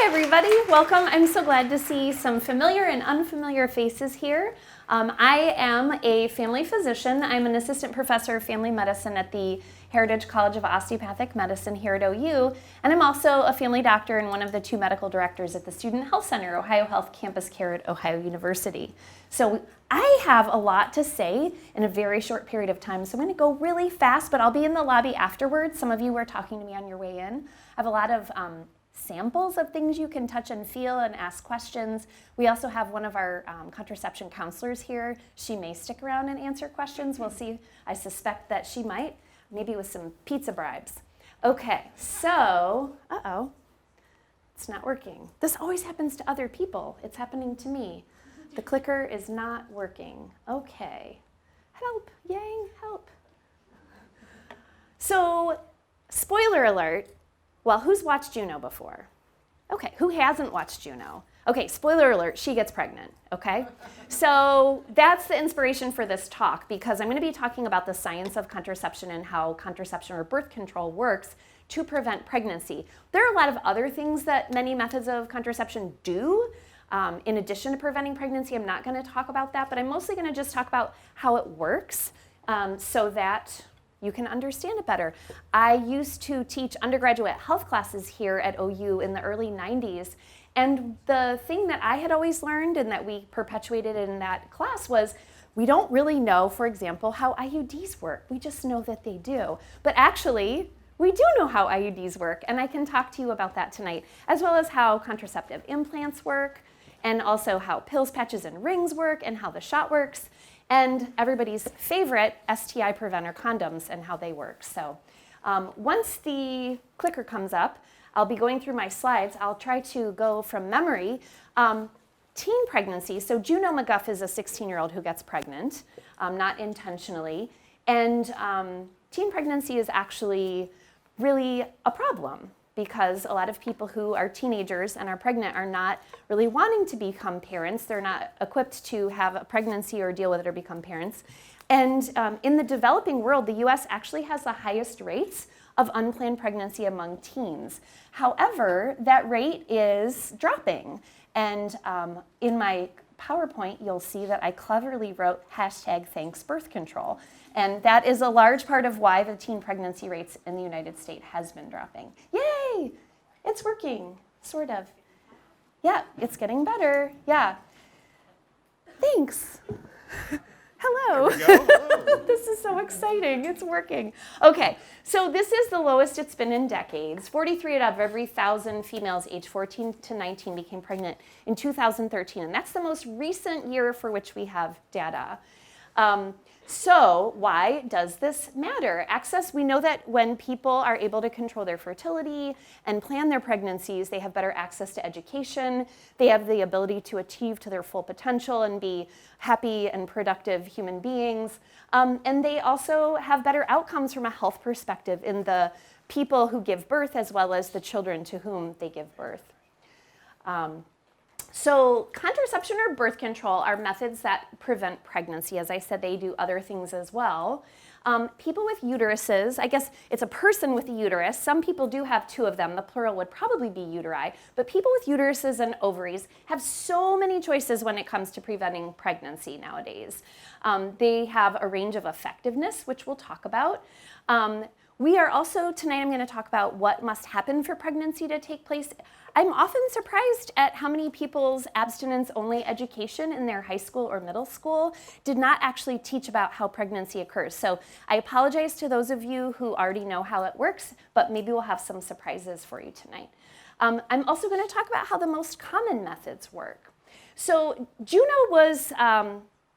everybody, welcome. I'm so glad to see some familiar and unfamiliar faces here. I am a family physician. I'm an assistant professor of family medicine at the Heritage College of Osteopathic Medicine here at OU, and I'm also a family doctor and one of the 2 medical directors at the Student Health Center, Ohio Health Campus Care at Ohio University. So I have a lot to say in a very short period of time, so I'm going to go really fast, but I'll be in the lobby afterwards. Some of you were talking to me on your way in. I have a lot of samples of things you can touch and feel and ask questions. We also have one of our contraception counselors here. She may stick around and answer questions. We'll see. I suspect that she might, maybe with some pizza bribes. Okay, so, it's not working. This always happens to other people. It's happening to me. The clicker is not working. Okay, help, Yang, help. So, spoiler alert. Well, who's watched JUNO before? Okay, who hasn't watched JUNO? Okay, spoiler alert, she gets pregnant, okay? So that's the inspiration for this talk, because I'm going to be talking about the science of contraception and how contraception or birth control works to prevent pregnancy. There are a lot of other things that many methods of contraception do. In addition to preventing pregnancy, I'm not going to talk about that, but I'm mostly going to just talk about how it works so that you can understand it better. I used to teach undergraduate health classes here at OU in the early 90s, and the thing that I had always learned and that we perpetuated in that class was we don't really know, for example, how IUDs work. We just know that they do. But actually, we do know how IUDs work, and I can talk to you about that tonight, as well as how contraceptive implants work, and also how pills, patches, and rings work, and how the shot works, and everybody's favorite STI preventer condoms and how they work. So once the clicker comes up, I'll be going through my slides. I'll try to go from memory. Teen pregnancy, so JUNO McGuff is a 16-year-old who gets pregnant, not intentionally, and teen pregnancy is actually really a problem, because a lot of people who are teenagers and are pregnant are not really wanting to become parents. They're not equipped to have a pregnancy or deal with it or become parents. And in the developing world, the US actually has the highest rates of unplanned pregnancy among teens. However, that rate is dropping. And in my PowerPoint, you'll see that I cleverly wrote #ThanksBirthControl. And that is a large part of why the teen pregnancy rates in the United States has been dropping. Yay! It's working, sort of. Yeah, it's getting better. Yeah. Thanks. Hello. This is so exciting. It's working. Okay, so this is the lowest it's been in decades. 43 out of every 1,000 females aged 14 to 19 became pregnant in 2013, and that's the most recent year for which we have data. So why does this matter? Access, we know that when people are able to control their fertility and plan their pregnancies, they have better access to education, they have the ability to achieve to their full potential and be happy and productive human beings, and they also have better outcomes from a health perspective in the people who give birth as well as the children to whom they give birth. So contraception or birth control are methods that prevent pregnancy. As I said, they do other things as well. People with uteruses, I guess it's a person with a uterus. Some people do have 2 of them. The plural would probably be uteri. But people with uteruses and ovaries have so many choices when it comes to preventing pregnancy nowadays. They have a range of effectiveness, which we'll talk about. We are also, tonight I'm going to talk about what must happen for pregnancy to take place. I'm often surprised at how many people's abstinence-only education in their high school or middle school did not actually teach about how pregnancy occurs. So I apologize to those of you who already know how it works, but maybe we'll have some surprises for you tonight. I'm also going to talk about how the most common methods work. So JUNO was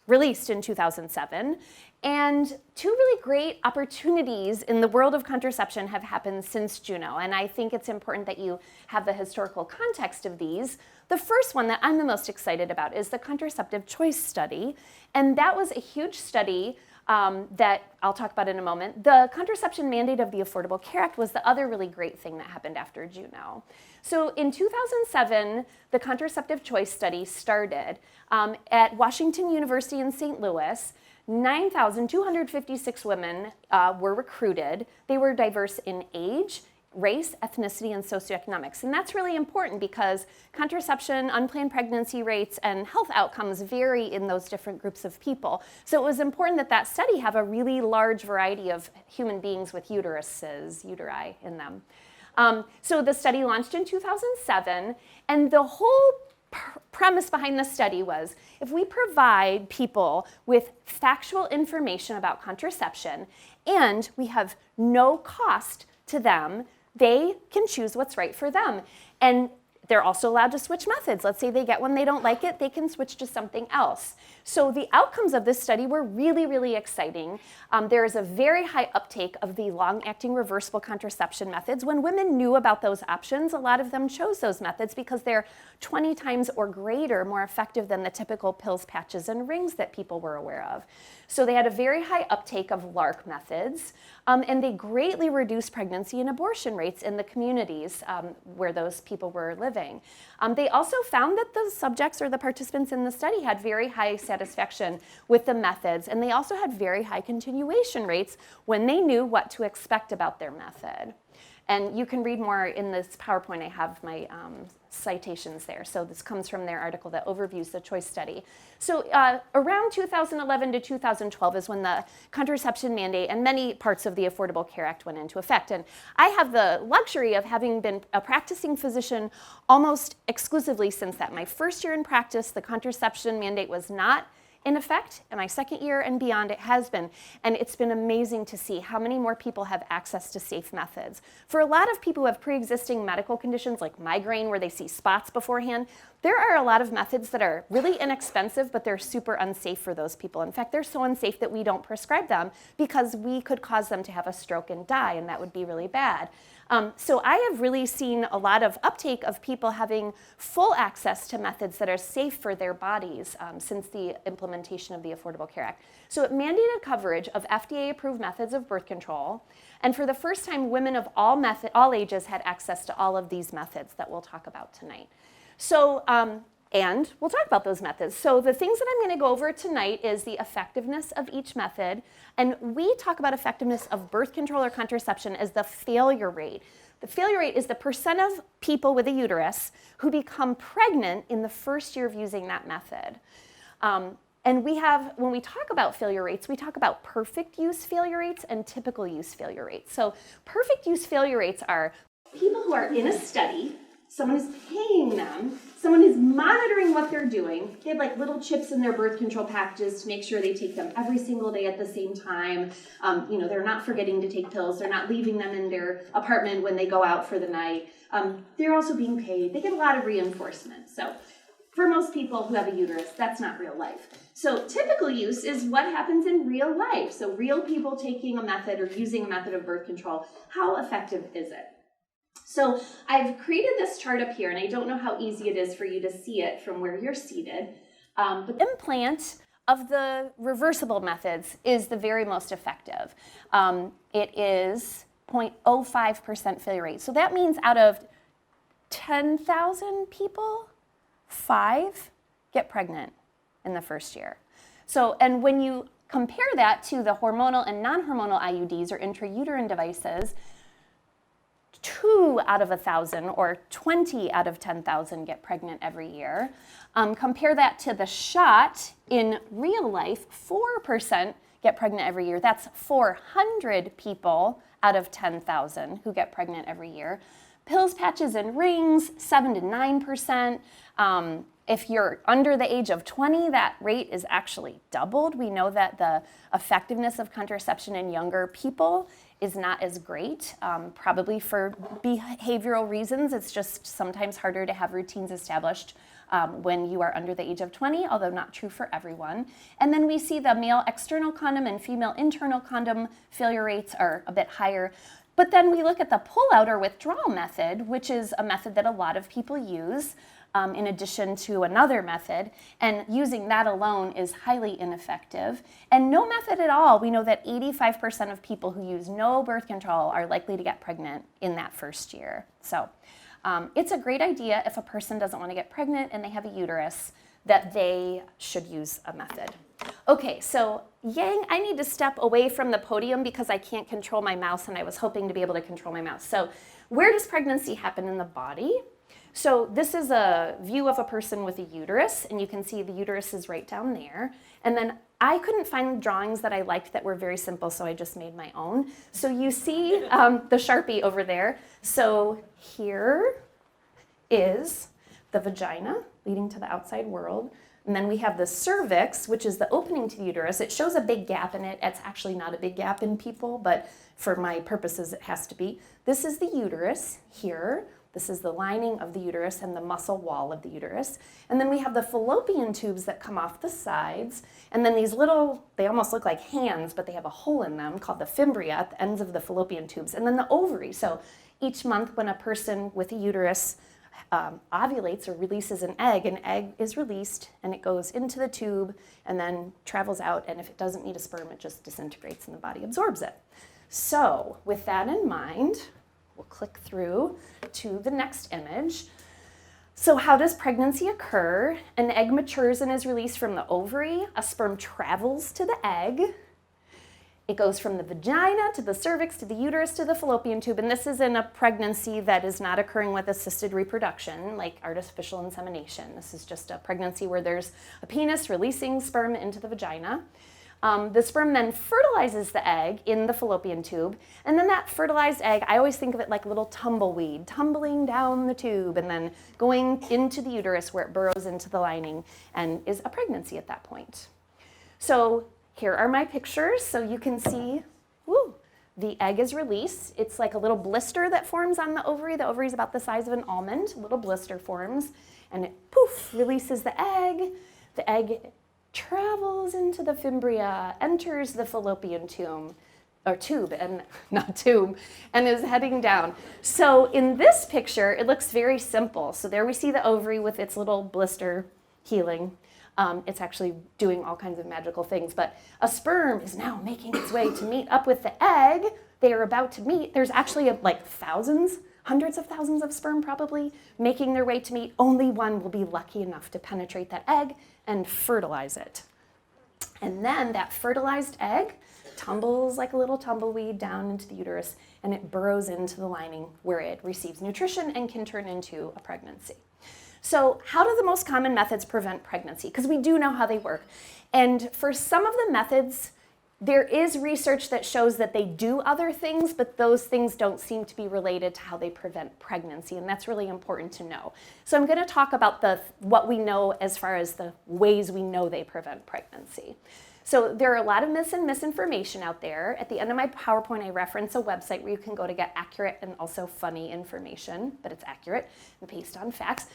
released in 2007. And 2 really great opportunities in the world of contraception have happened since JUNO, and I think it's important that you have the historical context of these. The first one that I'm the most excited about is the Contraceptive Choice Study, and that was a huge study that I'll talk about in a moment. The contraception mandate of the Affordable Care Act was the other really great thing that happened after JUNO. So in 2007, the Contraceptive Choice Study started at Washington University in St. Louis. 9,256 women were recruited. They were diverse in age, race, ethnicity, and socioeconomics. And that's really important because contraception, unplanned pregnancy rates, and health outcomes vary in those different groups of people. So it was important that that study have a really large variety of human beings with uteri in them. So the study launched in 2007, and the whole premise behind the study was if we provide people with factual information about contraception and we have no cost to them, they can choose what's right for them. And they're also allowed to switch methods. Let's say they get one, they don't like it, they can switch to something else. So the outcomes of this study were really, really exciting. There is a very high uptake of the long-acting reversible contraception methods. When women knew about those options, a lot of them chose those methods because they're 20 times or greater more effective than the typical pills, patches, and rings that people were aware of. So they had a very high uptake of LARC methods, and they greatly reduced pregnancy and abortion rates in the communities where those people were living. They also found that the subjects or the participants in the study had very high satisfaction with the methods, and they also had very high continuation rates when they knew what to expect about their method. And you can read more in this PowerPoint. I have my citations there. So this comes from their article that overviews the choice study. So around 2011 to 2012 is when the contraception mandate and many parts of the Affordable Care Act went into effect. And I have the luxury of having been a practicing physician almost exclusively since that. My first year in practice, the contraception mandate was not in effect. In my second year and beyond, it has been. And it's been amazing to see how many more people have access to safe methods. For a lot of people who have pre-existing medical conditions like migraine where they see spots beforehand, there are a lot of methods that are really inexpensive, but they're super unsafe for those people. In fact, they're so unsafe that we don't prescribe them because we could cause them to have a stroke and die, and that would be really bad. So I have really seen a lot of uptake of people having full access to methods that are safe for their bodies since the implementation of the Affordable Care Act. So it mandated coverage of FDA-approved methods of birth control, and for the first time, women of all ages had access to all of these methods that we'll talk about tonight. So, and we'll talk about those methods. So the things that I'm going to go over tonight is the effectiveness of each method. And we talk about effectiveness of birth control or contraception as the failure rate. The failure rate is the percent of people with a uterus who become pregnant in the first year of using that method. And when we talk about failure rates, we talk about perfect use failure rates and typical use failure rates. So perfect use failure rates are people who are in a study, someone is paying them, someone is monitoring what they're doing. They have like little chips in their birth control packages to make sure they take them every single day at the same time. They're not forgetting to take pills. They're not leaving them in their apartment when they go out for the night. They're also being paid. They get a lot of reinforcement. So for most people who have a uterus, that's not real life. So typical use is what happens in real life. So real people taking a method or using a method of birth control. How effective is it? So I've created this chart up here, and I don't know how easy it is for you to see it from where you're seated, but the implant of the reversible methods is the very most effective. It is 0.05% failure rate. So that means out of 10,000 people, 5 get pregnant in the first year. So, and when you compare that to the hormonal and non-hormonal IUDs or intrauterine devices, 2 out of 1,000 or 20 out of 10,000 get pregnant every year. Compare that to the shot in real life, 4% get pregnant every year. That's 400 people out of 10,000 who get pregnant every year. Pills, patches, and rings, 7 to 9%. If you're under the age of 20, that rate is actually doubled. We know that the effectiveness of contraception in younger people is not as great, probably for behavioral reasons. It's just sometimes harder to have routines established when you are under the age of 20, although not true for everyone. And then we see the male external condom and female internal condom failure rates are a bit higher. But then we look at the pull-out or withdrawal method, which is a method that a lot of people use in addition to another method, and using that alone is highly ineffective. And no method at all, we know that 85% of people who use no birth control are likely to get pregnant in that first year. So it's a great idea if a person doesn't want to get pregnant and they have a uterus that they should use a method. Okay, so Yang, I need to step away from the podium because I can't control my mouse, and I was hoping to be able to control my mouse. So where does pregnancy happen in the body? So this is a view of a person with a uterus, and you can see the uterus is right down there. And then I couldn't find drawings that I liked that were very simple, so I just made my own. So you see the Sharpie over there. So here is the vagina leading to the outside world. And then we have the cervix, which is the opening to the uterus. It shows a big gap in it. It's actually not a big gap in people, but for my purposes, it has to be. This is the uterus here. This is the lining of the uterus and the muscle wall of the uterus. And then we have the fallopian tubes that come off the sides. And then these little, they almost look like hands, but they have a hole in them called the fimbria at the ends of the fallopian tubes. And then the ovary. So each month when a person with a uterus ovulates or releases an egg is released and it goes into the tube and then travels out. And if it doesn't need a sperm, it just disintegrates and the body absorbs it. So with that in mind, we'll click through to the next image. So how does pregnancy occur? An egg matures and is released from the ovary. A sperm travels to the egg. It goes from the vagina to the cervix to the uterus to the fallopian tube. And this is in a pregnancy that is not occurring with assisted reproduction, like artificial insemination. This is just a pregnancy where there's a penis releasing sperm into the vagina. The sperm then fertilizes the egg in the fallopian tube, and then that fertilized egg, I always think of it like a little tumbleweed, tumbling down the tube and then going into the uterus where it burrows into the lining and is a pregnancy at that point. So here are my pictures, so you can see, the egg is released. It's like a little blister that forms on the ovary. The ovary is about the size of an almond, a little blister forms, and it poof, releases the egg. The egg travels into the fimbria, enters the fallopian tube, and is heading down. So in this picture, it looks very simple. So there we see the ovary with its little blister healing. It's actually doing all kinds of magical things, but a sperm is now making its way to meet up with the egg. They are about to meet. There's actually like thousands, hundreds of thousands of sperm probably making their way to meet. Only one will be lucky enough to penetrate that egg and fertilize it. And then that fertilized egg tumbles like a little tumbleweed down into the uterus, and it burrows into the lining where it receives nutrition and can turn into a pregnancy. So how do the most common methods prevent pregnancy? Because we do know how they work. And for some of the methods, there is research that shows that they do other things, but those things don't seem to be related to how they prevent pregnancy, and that's really important to know. So I'm going to talk about what we know as far as the ways we know they prevent pregnancy. So there are a lot of myths and misinformation out there. At the end of my PowerPoint, I reference a website where you can go to get accurate and also funny information, but it's accurate and based on facts.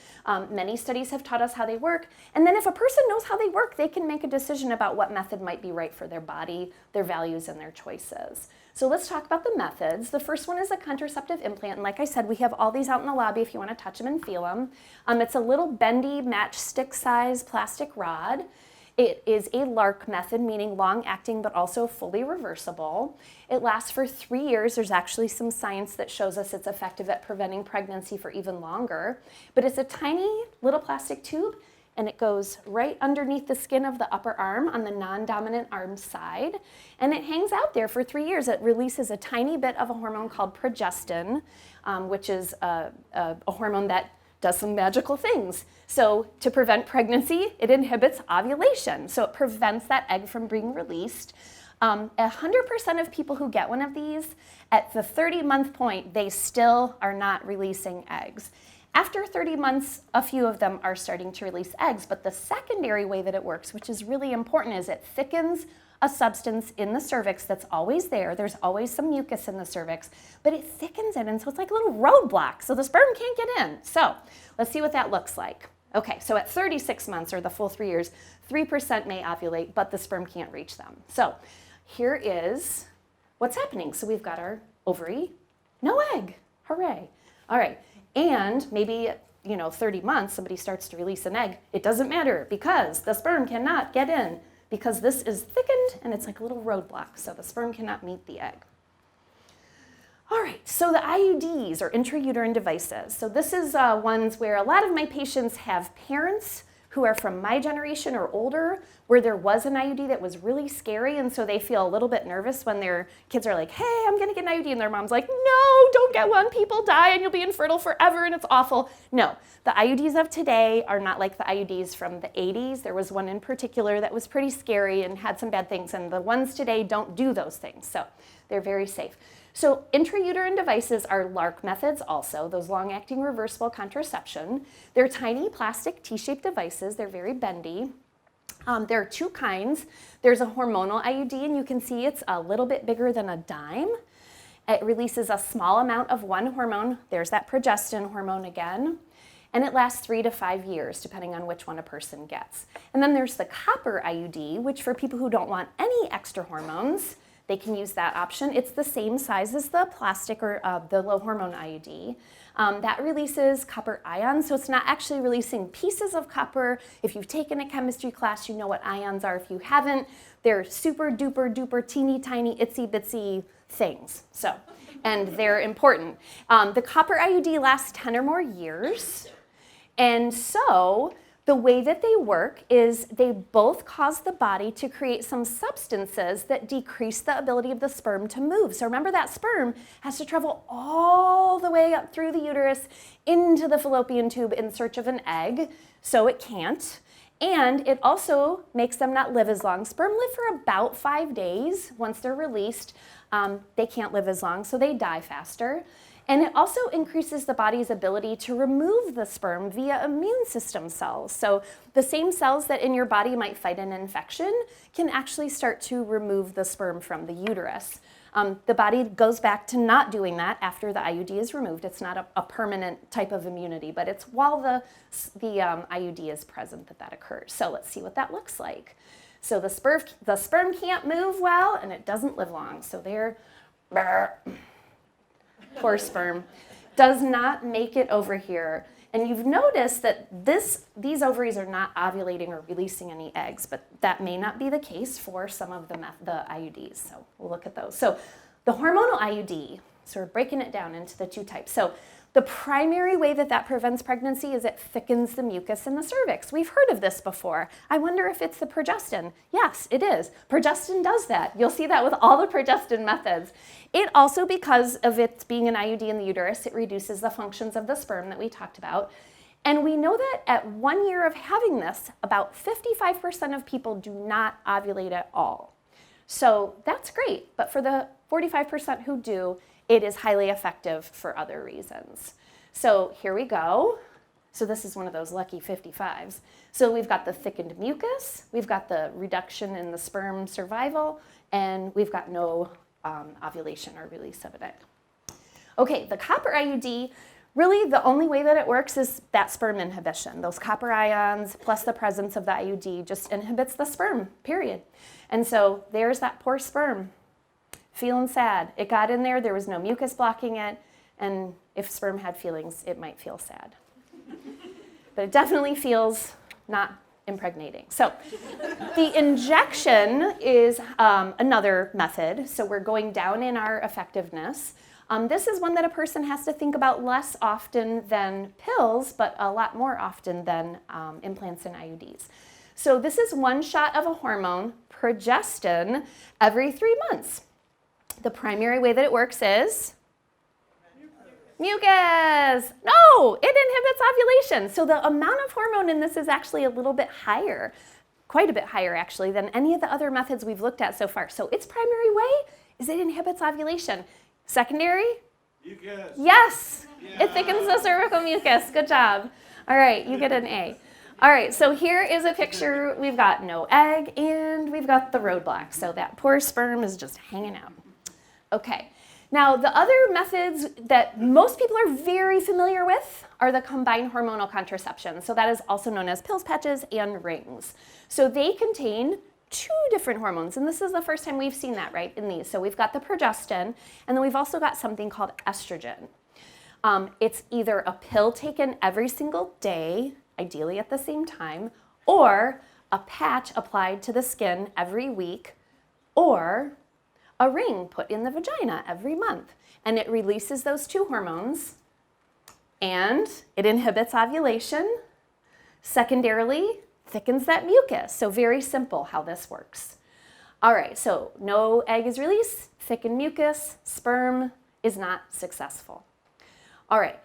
Many studies have taught us how they work. And then if a person knows how they work, they can make a decision about what method might be right for their body, their values, and their choices. So let's talk about the methods. The first one is a contraceptive implant. And like I said, we have all these out in the lobby if you want to touch them and feel them. It's a little bendy matchstick size plastic rod. It is a LARC method, meaning long-acting but also fully reversible. It lasts for 3 years. There's actually some science that shows us it's effective at preventing pregnancy for even longer. But it's a tiny little plastic tube, and it goes right underneath the skin of the upper arm on the non-dominant arm side. And it hangs out there for 3 years. It releases a tiny bit of a hormone called progesterone, which is a hormone that does some magical things. So to prevent pregnancy, it inhibits ovulation. So it prevents that egg from being released. 100% of people who get one of these, at the 30-month point, they still are not releasing eggs. After 30 months, a few of them are starting to release eggs, but the secondary way that it works, which is really important, is it thickens a substance in the cervix that's always there. There's always some mucus in the cervix, but it thickens it, and so it's like a little roadblock, so the sperm can't get in. So let's see what that looks like. Okay, so at 36 months, or the full 3 years, 3% may ovulate, but the sperm can't reach them. So here is what's happening. So we've got our ovary, no egg, hooray. All right, and maybe 30 months, somebody starts to release an egg. It doesn't matter because the sperm cannot get in, because this is thickened and it's like a little roadblock, so the sperm cannot meet the egg. All right, so the IUDs, or intrauterine devices. So this is ones where a lot of my patients have parents who are from my generation or older, where there was an IUD that was really scary, and so they feel a little bit nervous when their kids are like, hey, I'm gonna get an IUD, and their mom's like, no, don't get one, people die and you'll be infertile forever and it's awful. No, the IUDs of today are not like the IUDs from the 80s. There was one in particular that was pretty scary and had some bad things, and the ones today don't do those things, so they're very safe. So intrauterine devices are LARC methods also, those long-acting reversible contraception. They're tiny plastic T-shaped devices. They're very bendy. There are two kinds. There's a hormonal IUD, and you can see it's a little bit bigger than a dime. It releases a small amount of one hormone. There's that progesterone hormone again. And it lasts 3 to 5 years, depending on which one a person gets. And then there's the copper IUD, which for people who don't want any extra hormones, they can use that option. It's the same size as the plastic or the low hormone IUD. That releases copper ions, so it's not actually releasing pieces of copper. If you've taken a chemistry class, you know what ions are. If you haven't, they're super duper duper teeny tiny itsy bitsy things. So, and they're important. The copper IUD lasts 10 or more years. And so the way that they work is they both cause the body to create some substances that decrease the ability of the sperm to move. So remember, that sperm has to travel all the way up through the uterus into the fallopian tube in search of an egg, so it can't. And it also makes them not live as long. Sperm live for about 5 days. Once they're released, they can't live as long, so they die faster. And it also increases the body's ability to remove the sperm via immune system cells. So the same cells that in your body might fight an infection can actually start to remove the sperm from the uterus. The body goes back to not doing that after the IUD is removed. It's not a permanent type of immunity, but it's while the IUD is present that occurs. So let's see what that looks like. So the sperm can't move well, and it doesn't live long. So they're... Poor sperm does not make it over here. And you've noticed that these ovaries are not ovulating or releasing any eggs, but that may not be the case for some of the IUDs. So we'll look at those. So the hormonal IUD, so we're breaking it down into the two types. So the primary way that prevents pregnancy is it thickens the mucus in the cervix. We've heard of this before. I wonder if it's the progestin. Yes, it is. Progestin does that. You'll see that with all the progestin methods. It also, because of it being an IUD in the uterus, it reduces the functions of the sperm that we talked about. And we know that at 1 year of having this, about 55% of people do not ovulate at all. So that's great, but for the 45% who do, it is highly effective for other reasons. So here we go. So this is one of those lucky 55s. So we've got the thickened mucus, we've got the reduction in the sperm survival, and we've got no ovulation or release of an egg. Okay, the copper IUD, really the only way that it works is that sperm inhibition. Those copper ions plus the presence of the IUD just inhibits the sperm, period. And so there's that poor sperm. Feeling sad. It got in there was no mucus blocking it, and if sperm had feelings, it might feel sad. But it definitely feels not impregnating. So the injection is another method, so we're going down in our effectiveness. This is one that a person has to think about less often than pills, but a lot more often than implants and IUDs. So this is one shot of a hormone, progestin, every 3 months. The primary way that it works is mucus. No, it inhibits ovulation. So the amount of hormone in this is actually a little bit higher, quite a bit higher actually, than any of the other methods we've looked at so far. So its primary way is it inhibits ovulation. Secondary? Mucus. Yes, yeah. It thickens the cervical mucus. Good job. All right, you get an A. All right, so here is a picture. We've got no egg and we've got the roadblock. So that poor sperm is just hanging out. Okay, now the other methods that most people are very familiar with are the combined hormonal contraception. So that is also known as pills, patches, and rings. So they contain 2 different hormones, and this is the first time we've seen that, right, in these. So we've got the progestin, and then we've also got something called estrogen. It's either a pill taken every single day, ideally at the same time, or a patch applied to the skin every week, or a ring put in the vagina every month. And it releases those 2 hormones, and it inhibits ovulation. Secondarily, thickens that mucus. So very simple how this works. All right, so no egg is released, thickened mucus, sperm is not successful. All right,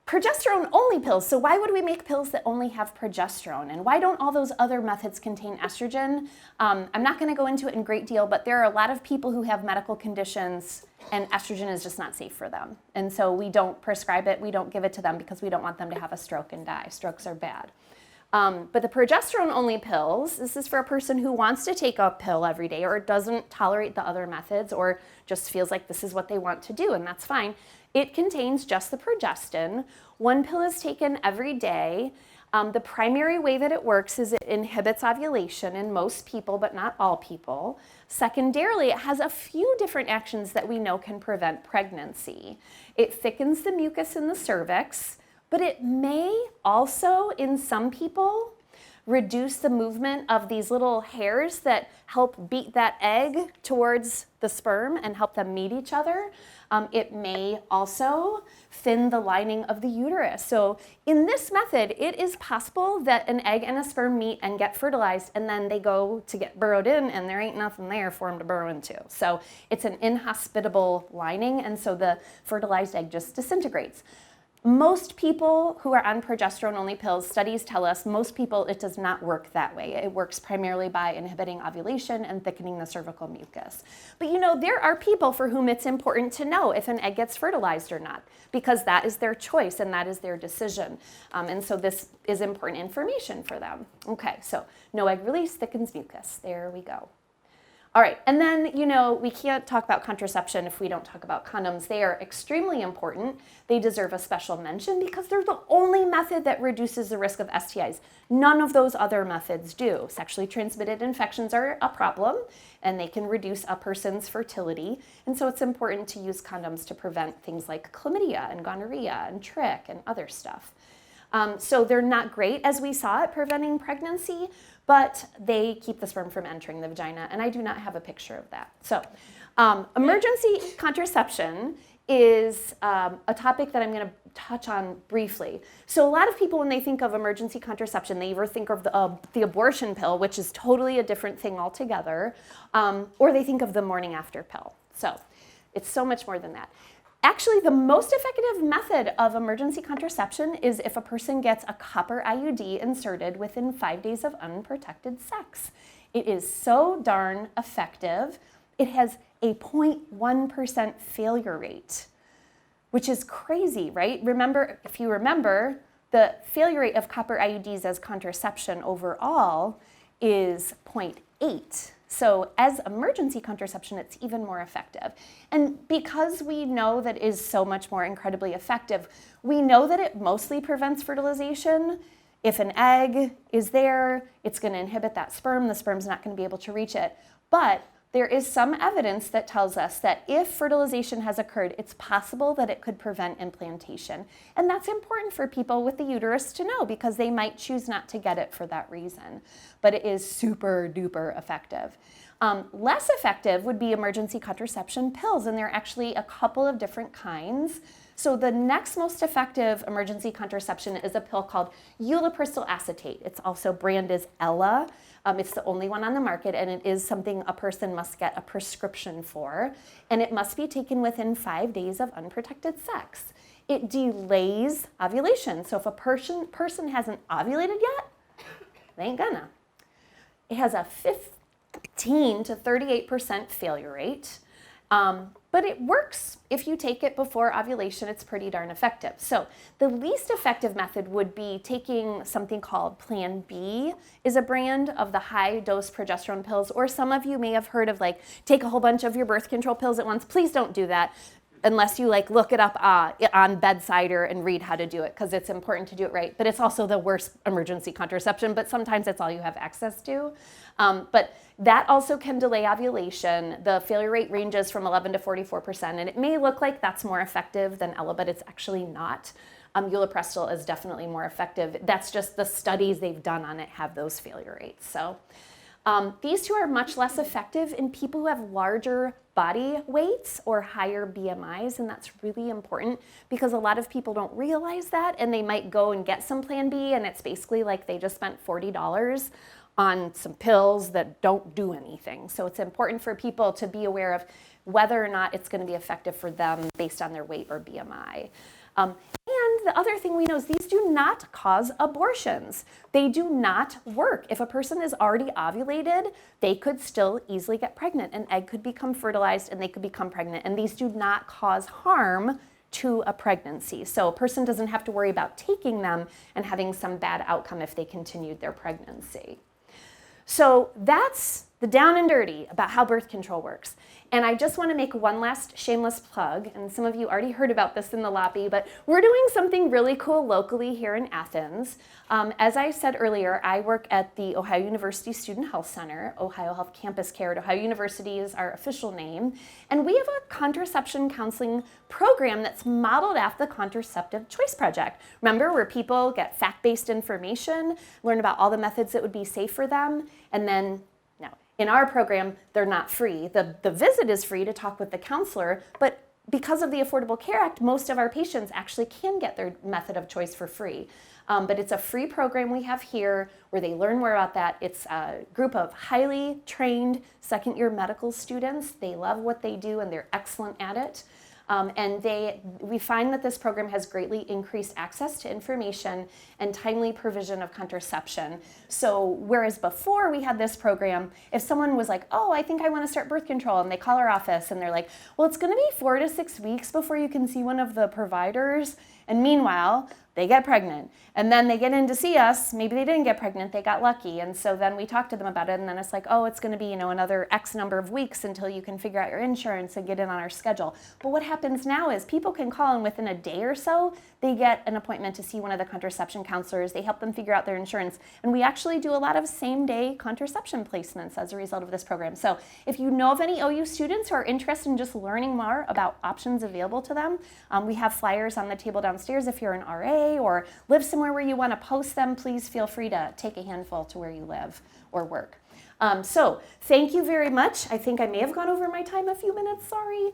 progesterone only pills. So why would we make pills that only have progesterone? And why don't all those other methods contain estrogen? I'm not going to go into it in great deal, but there are a lot of people who have medical conditions and estrogen is just not safe for them. And so we don't prescribe it, we don't give it to them because we don't want them to have a stroke and die. Strokes are bad. But the progesterone only pills, this is for a person who wants to take a pill every day or doesn't tolerate the other methods or just feels like this is what they want to do, and that's fine. It contains just the progestin. One pill is taken every day. The primary way that it works is it inhibits ovulation in most people, but not all people. Secondarily, it has a few different actions that we know can prevent pregnancy. It thickens the mucus in the cervix, but it may also, in some people, reduce the movement of these little hairs that help beat that egg towards the sperm and help them meet each other. It may also thin the lining of the uterus. So in this method, it is possible that an egg and a sperm meet and get fertilized, and then they go to get burrowed in, and there ain't nothing there for them to burrow into. So it's an inhospitable lining, and so the fertilized egg just disintegrates. Most people who are on progesterone-only pills, studies tell us most people it does not work that way. It works primarily by inhibiting ovulation and thickening the cervical mucus. But you know, there are people for whom it's important to know if an egg gets fertilized or not, because that is their choice and that is their decision. And so this is important information for them. Okay, so no egg release, thickens mucus. There we go. All right, and then, you know, we can't talk about contraception if we don't talk about condoms. They are extremely important. They deserve a special mention because they're the only method that reduces the risk of STIs. None of those other methods do. Sexually transmitted infections are a problem, and they can reduce a person's fertility. And so it's important to use condoms to prevent things like chlamydia and gonorrhea and trick and other stuff. So they're not great, as we saw, at preventing pregnancy, but they keep the sperm from entering the vagina, and I do not have a picture of that. So emergency contraception is a topic that I'm going to touch on briefly. So a lot of people, when they think of emergency contraception, they either think of the abortion pill, which is totally a different thing altogether, or they think of the morning after pill. So it's so much more than that. Actually, the most effective method of emergency contraception is if a person gets a copper IUD inserted within 5 days of unprotected sex. It is so darn effective. It has a 0.1% failure rate, which is crazy, right? Remember, if you remember, the failure rate of copper IUDs as contraception overall is 0.8. So as emergency contraception, it's even more effective. And because we know that it is so much more incredibly effective, we know that it mostly prevents fertilization. If an egg is there, it's going to inhibit that sperm. The sperm's not going to be able to reach it. But there is some evidence that tells us that if fertilization has occurred, it's possible that it could prevent implantation. And that's important for people with the uterus to know because they might choose not to get it for that reason. But it is super duper effective. Less effective would be emergency contraception pills, and there are actually a couple of different kinds. So the next most effective emergency contraception is a pill called ulipristal acetate. It's also branded as Ella. It's the only one on the market, and it is something a person must get a prescription for, and it must be taken within 5 days of unprotected sex. It delays ovulation, so if a person hasn't ovulated yet, they ain't gonna. It has a 15 to 38% failure rate, but it works. If you take it before ovulation, it's pretty darn effective. So the least effective method would be taking something called Plan B, is a brand of the high-dose progesterone pills, or some of you may have heard of like, take a whole bunch of your birth control pills at once. Please don't do that unless you like look it up on Bedsider and read how to do it, because it's important to do it right. But it's also the worst emergency contraception, but sometimes it's all you have access to. But that also can delay ovulation. The failure rate ranges from 11 to 44%, and it may look like that's more effective than Ella, but it's actually not. Ulipristal is definitely more effective. That's just the studies they've done on it have those failure rates. So These two are much less effective in people who have larger body weights or higher BMIs, and that's really important because a lot of people don't realize that, and they might go and get some Plan B, and it's basically like they just spent $40 on some pills that don't do anything. So it's important for people to be aware of whether or not it's going to be effective for them based on their weight or BMI. And the other thing we know is these do not cause abortions. They do not work. If a person is already ovulated, they could still easily get pregnant. An egg could become fertilized and they could become pregnant. And these do not cause harm to a pregnancy. So a person doesn't have to worry about taking them and having some bad outcome if they continued their pregnancy. So that's the down and dirty about how birth control works. And I just want to make one last shameless plug, and some of you already heard about this in the lobby, but we're doing something really cool locally here in Athens. As I said earlier, I work at the Ohio University Student Health Center. Ohio Health Campus Care at Ohio University is our official name. And we have a contraception counseling program that's modeled after the Contraceptive Choice Project. Remember, where people get fact-based information, learn about all the methods that would be safe for them, and then in our program, they're not free. The visit is free to talk with the counselor, but because of the Affordable Care Act, most of our patients actually can get their method of choice for free. But it's a free program we have here where they learn more about that. It's a group of highly trained second-year medical students. They love what they do and they're excellent at it. And we find that this program has greatly increased access to information and timely provision of contraception. So whereas before we had this program, if someone was like, oh, I think I want to start birth control, and they call our office and they're like, well, it's going to be 4 to 6 weeks before you can see one of the providers. And meanwhile, they get pregnant. And then they get in to see us. Maybe they didn't get pregnant, they got lucky. And so then we talk to them about it, and then it's like, oh, it's going to be, another X number of weeks until you can figure out your insurance and get in on our schedule. But what happens now is people can call, and within a day or so, they get an appointment to see one of the contraception counselors. They help them figure out their insurance. And we actually do a lot of same-day contraception placements as a result of this program. So if you know of any OU students who are interested in just learning more about options available to them, we have flyers on the table downstairs. If you're an RA or live somewhere where you want to post them, please feel free to take a handful to where you live or work. So thank you very much. I think I may have gone over my time a few minutes, sorry.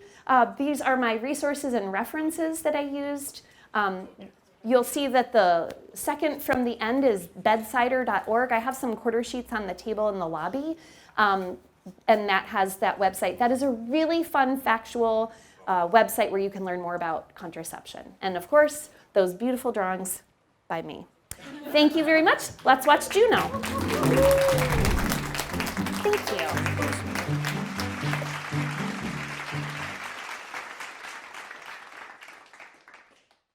These are my resources and references that I used. You'll see that the second from the end is bedsider.org. I have some quarter sheets on the table in the lobby, and that has that website. That is a really fun, factual website where you can learn more about contraception. And of course, those beautiful drawings by me. Thank you very much. Let's watch JUNO. Thank you.